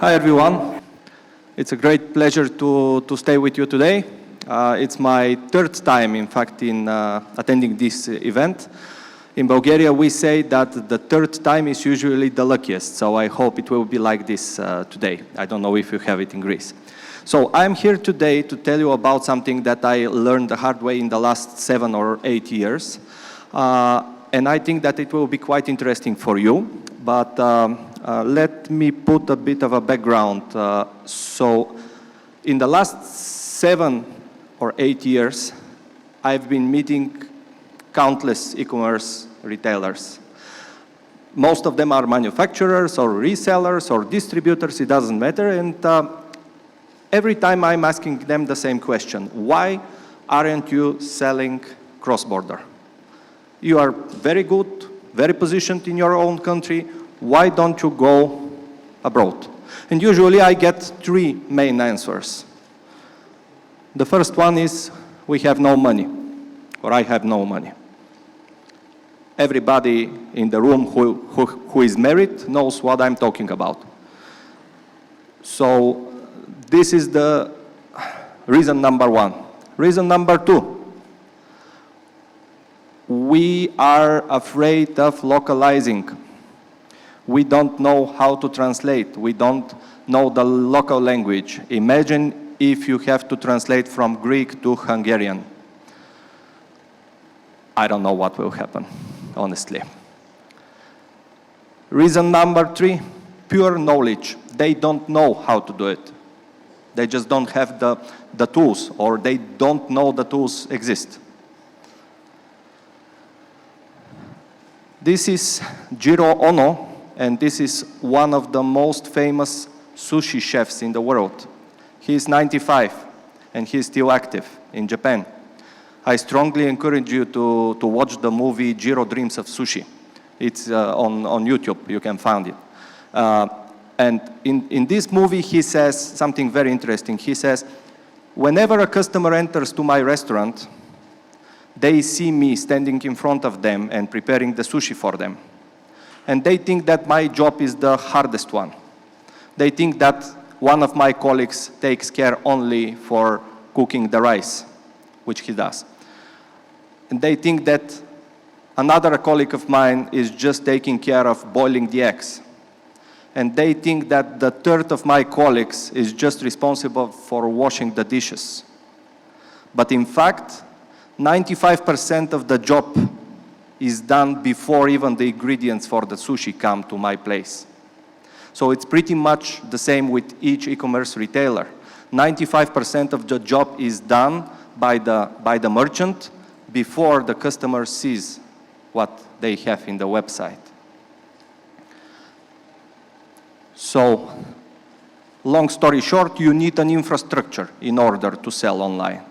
Hi everyone. It's a great pleasure to stay with you today. It's my third time, in fact, in attending this event. In Bulgaria, we say that the third time is usually the luckiest, so I hope it will be like this today. I don't know if you have it in Greece. So I'm here today to tell you about something that I learned the hard way in the last 7 or 8 years. And I think that it will be quite interesting for you. But let me put a bit of a background. So in the last 7 or 8 years, I've been meeting countless e-commerce retailers. Most of them are manufacturers or resellers or distributors, it doesn't matter. And every time I'm asking them the same question: why aren't you selling cross-border? You are very good, very positioned in your own country. Why don't you go abroad? And usually I get 3 main answers. The first one is, we have no money, or I have no money. Everybody in the room who is married knows what I'm talking about. So this is the reason number 1. Reason number 2. We are afraid of localizing. We don't know how to translate. We don't know the local language. Imagine if you have to translate from Greek to Hungarian. I don't know what will happen, honestly. Reason number 3, pure knowledge. They don't know how to do it. They just don't have the tools, or they don't know the tools exist. This is Jiro Ono, and this is one of the most famous sushi chefs in the world. He is 95, and he is still active in Japan. I strongly encourage you to watch the movie Jiro Dreams of Sushi. It's on YouTube, you can find it. And in this movie, he says something very interesting. He says, whenever a customer enters to my restaurant, they see me standing in front of them and preparing the sushi for them. And they think that my job is the hardest one. They think that one of my colleagues takes care only for cooking the rice, which he does. And they think that another colleague of mine is just taking care of boiling the eggs. And they think that the third of my colleagues is just responsible for washing the dishes. But in fact, 95% of the job is done before even the ingredients for the sushi come to my place. So it's pretty much the same with each e-commerce retailer. 95% of the job is done by the merchant before the customer sees what they have in the website. So, long story short, you need an infrastructure in order to sell online.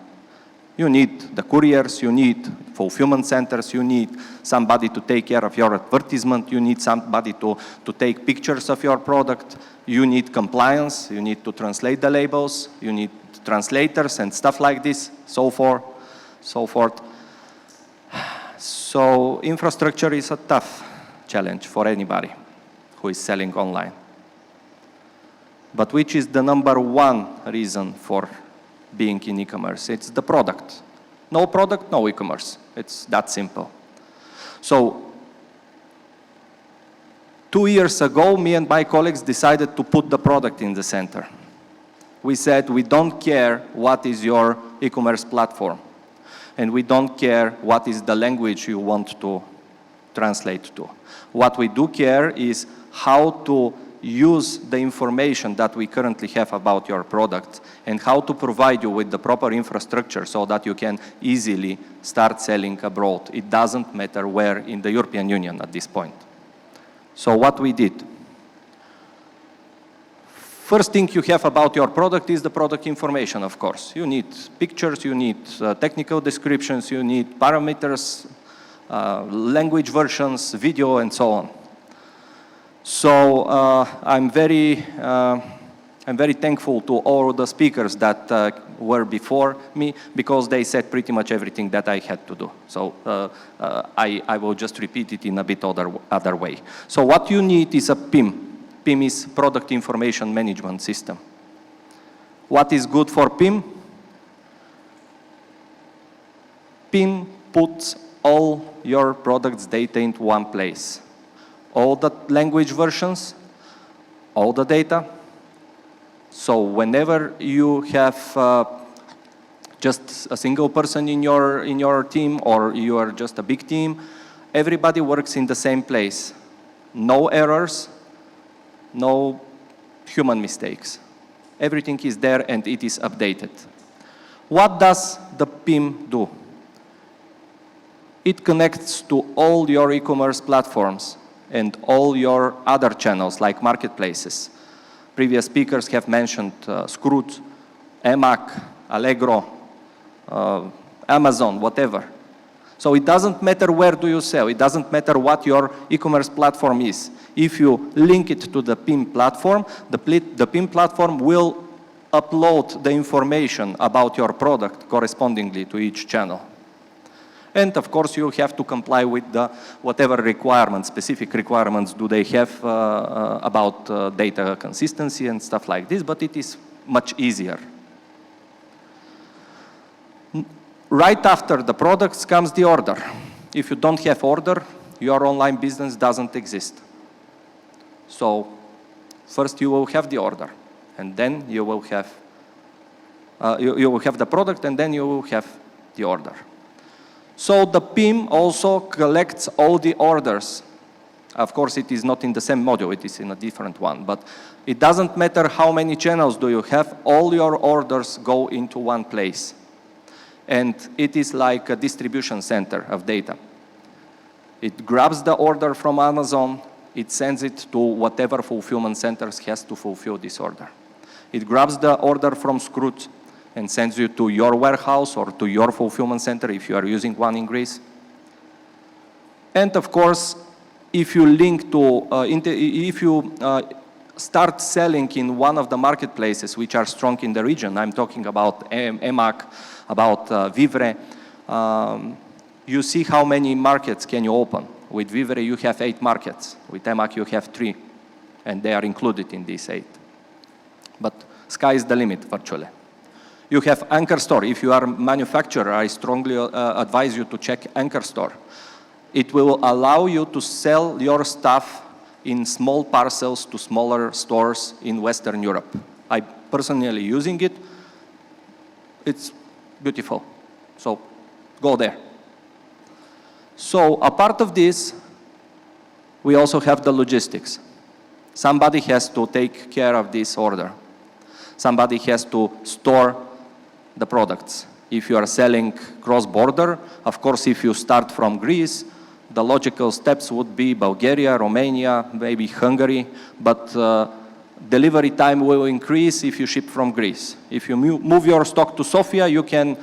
You need the couriers, you need fulfillment centers, you need somebody to take care of your advertisement, you need somebody to take pictures of your product, you need compliance, you need to translate the labels, you need translators and stuff like this, so forth. So infrastructure is a tough challenge for anybody who is selling online. But which is the number 1 reason for being in e-commerce? It's the product. No product, no e-commerce. It's that simple. So 2 years ago, me and my colleagues decided to put the product in the center. We said, we don't care what is your e-commerce platform, and we don't care what is the language you want to translate to. What we do care is how to use the information that we currently have about your product and how to provide you with the proper infrastructure so that you can easily start selling abroad. It doesn't matter where in the European Union at this point. So what we did. First thing you have about your product is the product information, of course. You need pictures, you need technical descriptions, you need parameters, language versions, video, and so on. So I'm very thankful to all the speakers that were before me, because they said pretty much everything that I had to do. So I will just repeat it in a bit other way. So what you need is a PIM. PIM is Product Information Management System. What is good for PIM? PIM puts all your products data into one place. All the language versions, all the data. So whenever you have just a single person in your team, or you are just a big team, everybody works in the same place. No errors, no human mistakes. Everything is there and it is updated. What does the PIM do? It connects to all your e-commerce platforms and all your other channels like marketplaces. Previous speakers have mentioned Scroot, Emac, Allegro, Amazon, whatever. So it doesn't matter where do you sell. It doesn't matter what your e-commerce platform is. If you link it to the PIM platform, the PIM platform will upload the information about your product correspondingly to each channel. And of course, you have to comply with the whatever requirements, specific requirements do they have about data consistency and stuff like this, but it is much easier. Right after the products comes the order. If you don't have order, your online business doesn't exist. So first you will have the order, and then you will have the product, and then you will have the order. So the PIM also collects all the orders. Of course, it is not in the same module, it is in a different one, but it doesn't matter how many channels do you have, all your orders go into one place. And it is like a distribution center of data. It grabs the order from Amazon, it sends it to whatever fulfillment centers has to fulfill this order. It grabs the order from Scroot and sends you to your warehouse or to your fulfillment center if you are using one in Greece. And of course, if you link to, if you start selling in one of the marketplaces which are strong in the region, I'm talking about Emac, about Vivre, you see how many markets can you open. With Vivre, you have 8 markets. With Emac, you have 3, and they are included in these 8. But sky is the limit, virtually. You have Anchor Store. If you are a manufacturer, I strongly advise you to check Anchor Store. It will allow you to sell your stuff in small parcels to smaller stores in Western Europe. I personally using it. It's beautiful. So go there. So a part of this, we also have the logistics. Somebody has to take care of this order. Somebody has to store the products. If you are selling cross-border, of course, if you start from Greece, the logical steps would be Bulgaria, Romania, maybe Hungary, but delivery time will increase if you ship from Greece. If you move your stock to Sofia, you can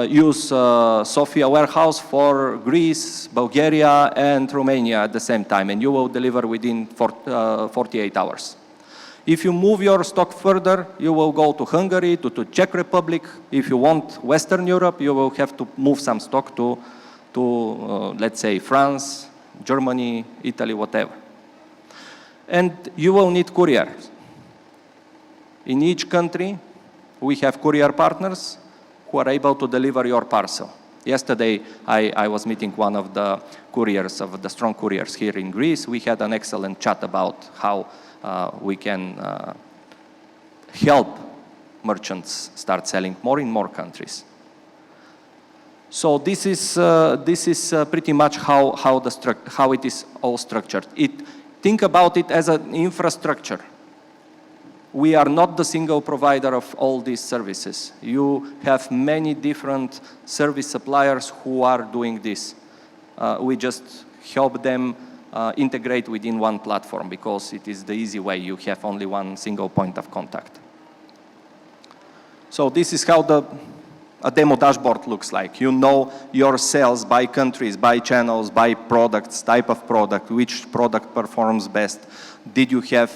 use Sofia warehouse for Greece, Bulgaria, and Romania at the same time, and you will deliver within 48 hours. If you move your stock further, you will go to Hungary, to Czech Republic. If you want Western Europe, you will have to move some stock to let's say, France, Germany, Italy, whatever. And you will need couriers. In each country, we have courier partners who are able to deliver your parcel. Yesterday, I was meeting one of the couriers, of the strong couriers here in Greece. We had an excellent chat about how we can help merchants start selling more in more countries. So this is pretty much how it is all structured. Think about it as an infrastructure. We are not the single provider of all these services. You have many different service suppliers who are doing this. We just help them integrate within one platform because it is the easy way. You have only one single point of contact. So this is how a demo dashboard looks like. You know your sales by countries, by channels, by products, type of product, which product performs best. Did you have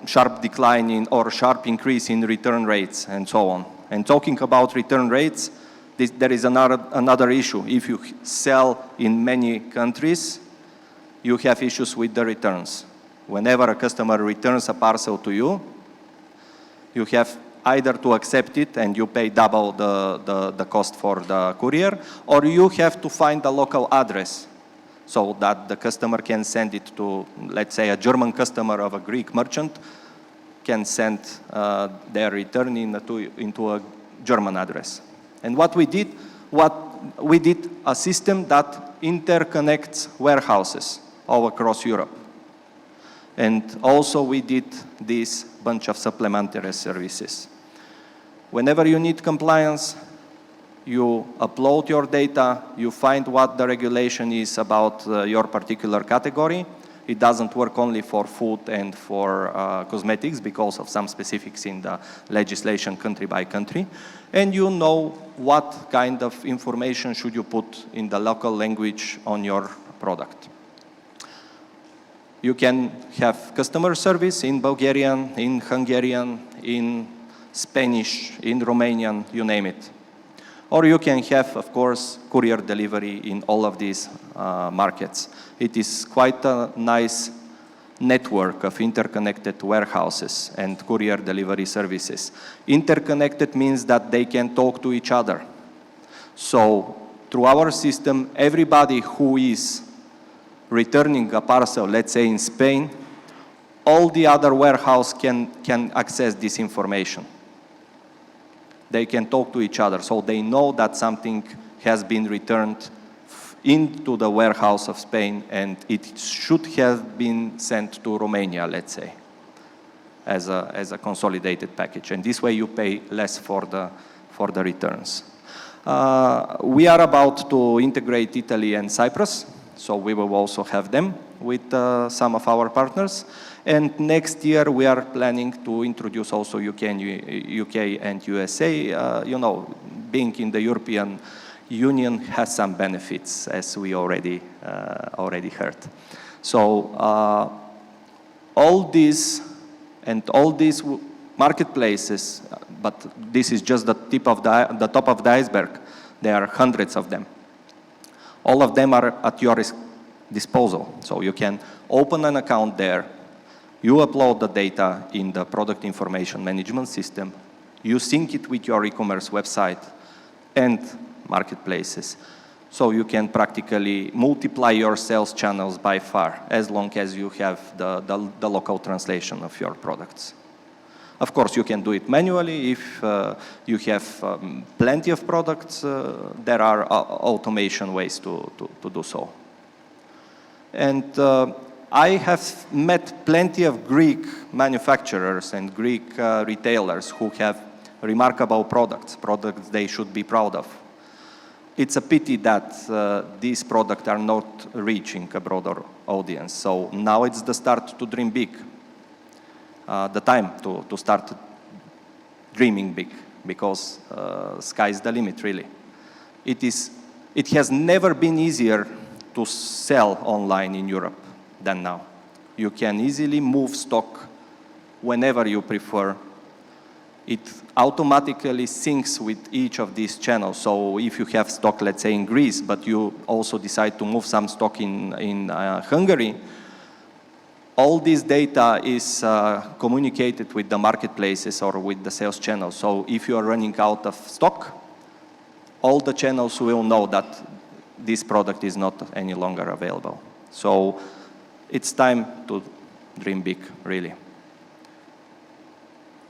sharp decline in or sharp increase in return rates and so on. And talking about return rates, there is another issue. If you sell in many countries, you have issues with the returns. Whenever a customer returns a parcel to you, you have either to accept it and you pay double the cost for the courier, or you have to find a local address so that the customer can send it to, let's say, a German customer of a Greek merchant can send their return into a German address. And what we did a system that interconnects warehouses all across Europe. And also we did this bunch of supplementary services. Whenever you need compliance, you upload your data, you find what the regulation is about your particular category. It doesn't work only for food and for cosmetics because of some specifics in the legislation country by country. And you know what kind of information should you put in the local language on your product. You can have customer service in Bulgarian, in Hungarian, in Spanish, in Romanian, you name it. Or you can have, of course, courier delivery in all of these markets. It is quite a nice network of interconnected warehouses and courier delivery services. Interconnected means that they can talk to each other. So through our system, everybody who is returning a parcel, let's say in Spain, all the other warehouse can access this information. They can talk to each other, so they know that something has been returned into the warehouse of Spain and it should have been sent to Romania, let's say, as a consolidated package. And this way you pay less for the returns. We are about to integrate Italy and Cyprus, so we will also have them with some of our partners. And next year we are planning to introduce also UK and USA. You know, being in the European Union has some benefits, as we already heard. So all these marketplaces, but this is just the top of the iceberg. There are hundreds of them. All of them are at your disposal. So you can open an account there. You upload the data in the product information management system. You sync it with your e-commerce website and marketplaces. So you can practically multiply your sales channels by far, as long as you have the local translation of your products. Of course, you can do it manually. If you have plenty of products, there are automation ways to do so. And I have met plenty of Greek manufacturers and Greek retailers who have remarkable products they should be proud of. It's a pity that these products are not reaching a broader audience. So now it's the start to dream big, the time to start dreaming big, because sky's the limit, really. It has never been easier to sell online in Europe than now. You can easily move stock whenever you prefer. It automatically syncs with each of these channels. So if you have stock, let's say in Greece, but you also decide to move some stock in Hungary, all this data is communicated with the marketplaces or with the sales channels. So if you are running out of stock, all the channels will know that this product is not any longer available. So it's time to dream big, really.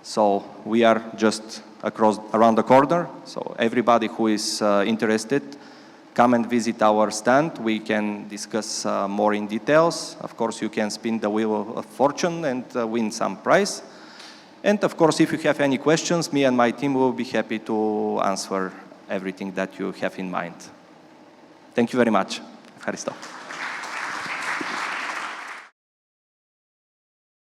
So we are just around the corner. So everybody who is interested, come and visit our stand. We can discuss more in details. Of course, you can spin the wheel of fortune and win some prize. And of course, if you have any questions, me and my team will be happy to answer everything that you have in mind. Thank you very much. Hristo.